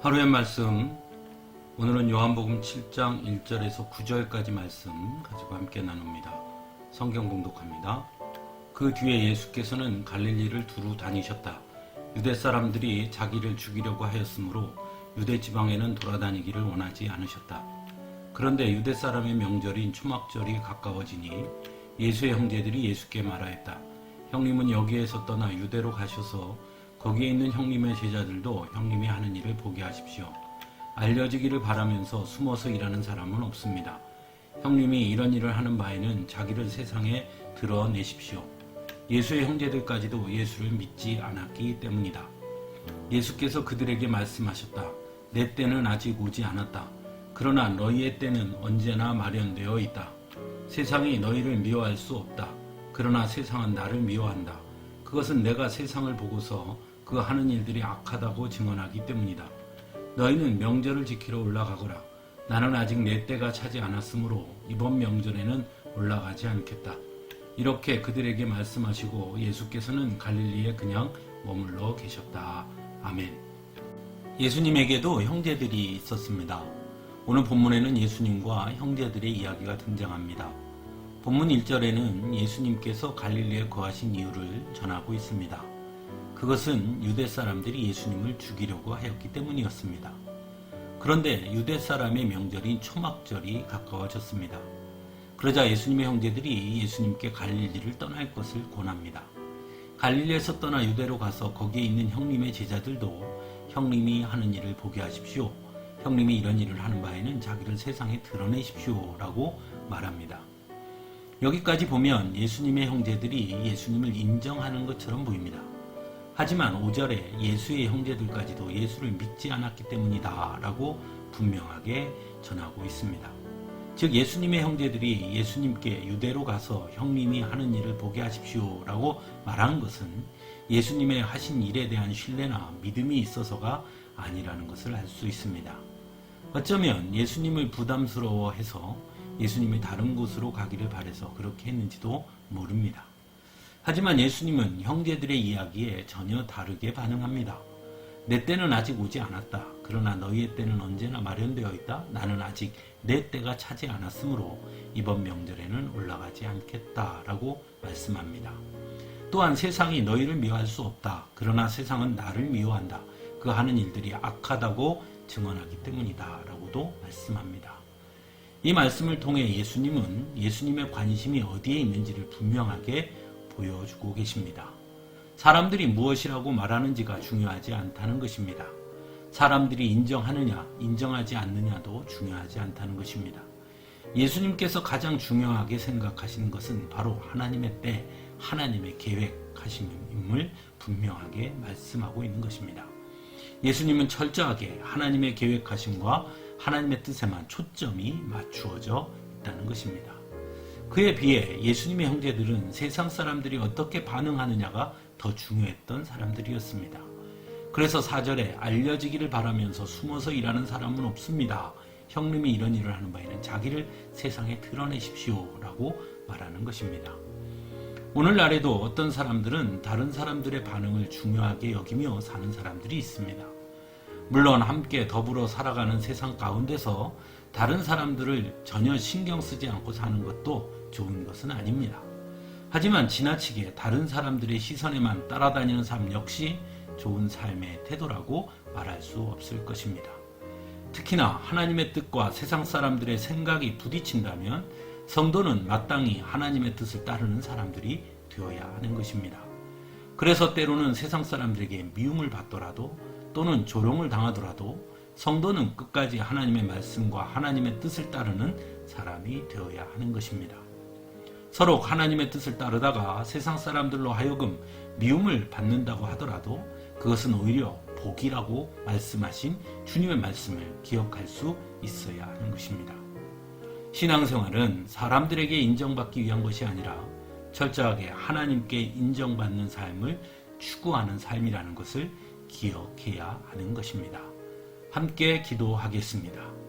하루의 말씀, 오늘은 요한복음 7장 1절에서 9절까지 말씀 가지고 함께 나눕니다. 성경 봉독합니다. 그 뒤에 예수께서는 갈릴리를 두루 다니셨다. 유대 사람들이 자기를 죽이려고 하였으므로 유대 지방에는 돌아다니기를 원하지 않으셨다. 그런데 유대 사람의 명절인 초막절이 가까워지니 예수의 형제들이 예수께 말하였다. 형님은 여기에서 떠나 유대로 가셔서 거기에 있는 형님의 제자들도 형님이 하는 일을 보게 하십시오. 알려지기를 바라면서 숨어서 일하는 사람은 없습니다. 형님이 이런 일을 하는 바에는 자기를 세상에 드러내십시오. 예수의 형제들까지도 예수를 믿지 않았기 때문이다. 예수께서 그들에게 말씀하셨다. 내 때는 아직 오지 않았다. 그러나 너희의 때는 언제나 마련되어 있다. 세상이 너희를 미워할 수 없다. 그러나 세상은 나를 미워한다. 그것은 내가 세상을 보고서 그 하는 일들이 악하다고 증언하기 때문이다. 너희는 명절을 지키러 올라가거라. 나는 아직 내 때가 차지 않았으므로 이번 명절에는 올라가지 않겠다. 이렇게 그들에게 말씀하시고 예수께서는 갈릴리에 그냥 머물러 계셨다. 아멘. 예수님에게도 형제들이 있었습니다. 오늘 본문에는 예수님과 형제들의 이야기가 등장합니다. 본문 1절에는 예수님께서 갈릴리에 거하신 이유를 전하고 있습니다. 그것은 유대 사람들이 예수님을 죽이려고 하였기 때문이었습니다. 그런데 유대 사람의 명절인 초막절이 가까워졌습니다. 그러자 예수님의 형제들이 예수님께 갈릴리를 떠날 것을 권합니다. 갈릴리에서 떠나 유대로 가서 거기에 있는 형님의 제자들도 형님이 하는 일을 보게 하십시오. 형님이 이런 일을 하는 바에는 자기를 세상에 드러내십시오 라고 말합니다. 여기까지 보면 예수님의 형제들이 예수님을 인정하는 것처럼 보입니다. 하지만 5절에 예수의 형제들까지도 예수를 믿지 않았기 때문이다 라고 분명하게 전하고 있습니다. 즉 예수님의 형제들이 예수님께 유대로 가서 형님이 하는 일을 보게 하십시오 라고 말한 것은 예수님의 하신 일에 대한 신뢰나 믿음이 있어서가 아니라는 것을 알 수 있습니다. 어쩌면 예수님을 부담스러워해서 예수님이 다른 곳으로 가기를 바라서 그렇게 했는지도 모릅니다. 하지만 예수님은 형제들의 이야기에 전혀 다르게 반응합니다. 내 때는 아직 오지 않았다. 그러나 너희의 때는 언제나 마련되어 있다. 나는 아직 내 때가 차지 않았으므로 이번 명절에는 올라가지 않겠다 라고 말씀합니다. 또한 세상이 너희를 미워할 수 없다. 그러나 세상은 나를 미워한다. 그 하는 일들이 악하다고 증언하기 때문이다 라고도 말씀합니다. 이 말씀을 통해 예수님은 예수님의 관심이 어디에 있는지를 분명하게 보여주고 계십니다. 사람들이 무엇이라고 말하는지가 중요하지 않다는 것입니다. 사람들이 인정하느냐, 인정하지 않느냐도 중요하지 않다는 것입니다. 예수님께서 가장 중요하게 생각하시는 것은 바로 하나님의 때, 하나님의 계획하심임을 분명하게 말씀하고 있는 것입니다. 예수님은 철저하게 하나님의 계획하심과 하나님의 뜻에만 초점이 맞추어져 있다는 것입니다. 그에 비해 예수님의 형제들은 세상 사람들이 어떻게 반응하느냐가 더 중요했던 사람들이었습니다. 그래서 4절에 알려지기를 바라면서 숨어서 일하는 사람은 없습니다. 형님이 이런 일을 하는 바에는 자기를 세상에 드러내십시오 라고 말하는 것입니다. 오늘날에도 어떤 사람들은 다른 사람들의 반응을 중요하게 여기며 사는 사람들이 있습니다. 물론 함께 더불어 살아가는 세상 가운데서 다른 사람들을 전혀 신경 쓰지 않고 사는 것도 좋은 것은 아닙니다. 하지만 지나치게 다른 사람들의 시선에만 따라다니는 삶 역시 좋은 삶의 태도라고 말할 수 없을 것입니다. 특히나 하나님의 뜻과 세상 사람들의 생각이 부딪힌다면 성도는 마땅히 하나님의 뜻을 따르는 사람들이 되어야 하는 것입니다. 그래서 때로는 세상 사람들에게 미움을 받더라도 또는 조롱을 당하더라도 성도는 끝까지 하나님의 말씀과 하나님의 뜻을 따르는 사람이 되어야 하는 것입니다. 서로 하나님의 뜻을 따르다가 세상 사람들로 하여금 미움을 받는다고 하더라도 그것은 오히려 복이라고 말씀하신 주님의 말씀을 기억할 수 있어야 하는 것입니다. 신앙생활은 사람들에게 인정받기 위한 것이 아니라 철저하게 하나님께 인정받는 삶을 추구하는 삶이라는 것을 기억해야 하는 것입니다. 함께 기도하겠습니다.